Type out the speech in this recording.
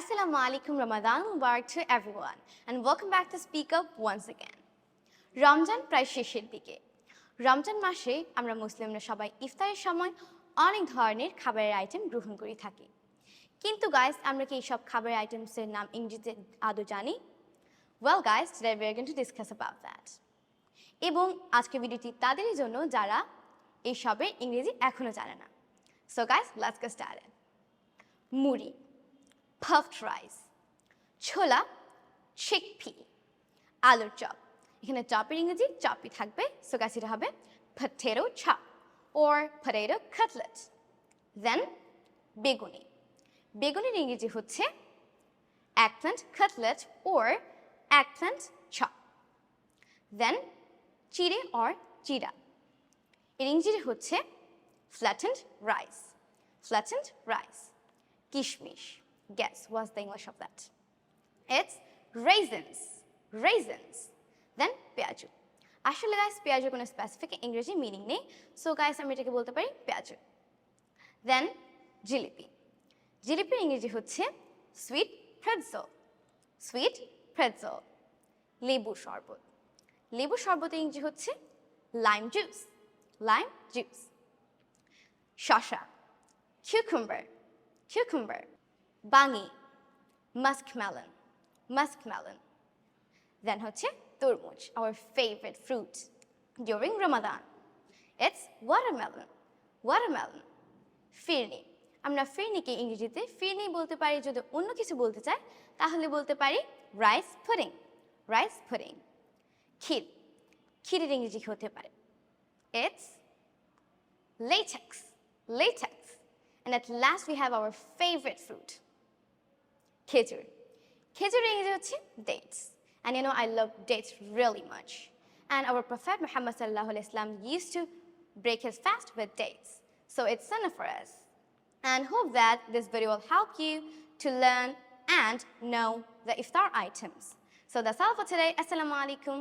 Assalamu alaikum, Ramadan Mubarak to everyone, and welcome back to Speak Up once again. Ramzan প্রায় শেষের দিকে। রমজান মাসে আমরা মুসলিমরা সবাই ইফতারের সময় অনেক ধরনের খাবারের আইটেম গ্রহণ করে থাকি। কিন্তু গাইস, আমরা কি এই সব খাবারের আইটেমসের নাম ইংরেজিতে আদৌ জানি? Well guys, today we are going to discuss about that. এবং আজকের ভিডিওটি তাদেরই জন্য যারা এই সবের ইংরেজি এখনো জানে না। So guys, let's get started. মুড়ি, puffed rice, ছোলা, chickpea, আলুর চপ। এখানে চপের ইংরেজি চপই থাকবে, সো গাইস এটা হবে potato chop or potato cutlet. Then বেগুনি, বেগুনির ইংরেজি হচ্ছে eggplant cutlet or eggplant chop. Then চিড়ে or চিড়া, এর ইংরেজি হচ্ছে flattened rice, flattened rice. Kishmish, guess what's the English of that? It's raisins, raisins. Then পেঁয়াজু, আসলে গাইস পেঁয়াজুর কোনো স্পেসিফিক ইংরেজি মিনিং নেই, সো গাইস আমি এটাকে বলতে পারি পেঁয়াজু। দেন জিলিপি, জিলিপির ইংরেজি হচ্ছে সুইট প্রেটজেল, সুইট প্রেটজেল। লেবু শরবত, লেবু শরবতের ইংরেজি হচ্ছে লাইম জুস, লাইম জুস। শসা, cucumber, cucumber. বাঙি, muskmelon, muskmelon. Then হচ্ছে তরমুজ, our favorite fruit during Ramadan. It's watermelon, watermelon. ফিরনি, আমরা ফিরনিকে ইংরেজিতে ফিরনি বলতে পারি। যদি অন্য কিছু বলতে চাই তাহলে বলতে পারি রাইস পুডিং, রাইস পুডিং। ক্ষীর, ক্ষীরের ইংরেজি হতে পারে It's latex, latex. And at last we have our favorite fruit, খেজুর, খেজুর ইংরেজি হচ্ছে dates. And you know I love dates really much. And our Prophet Muhammad sallallahu alaihi wasallam used to break his fast with dates. So it's sunnah for us. And hope that this video will help you to learn and know the iftar items. So that's all for today. Assalamu alaikum.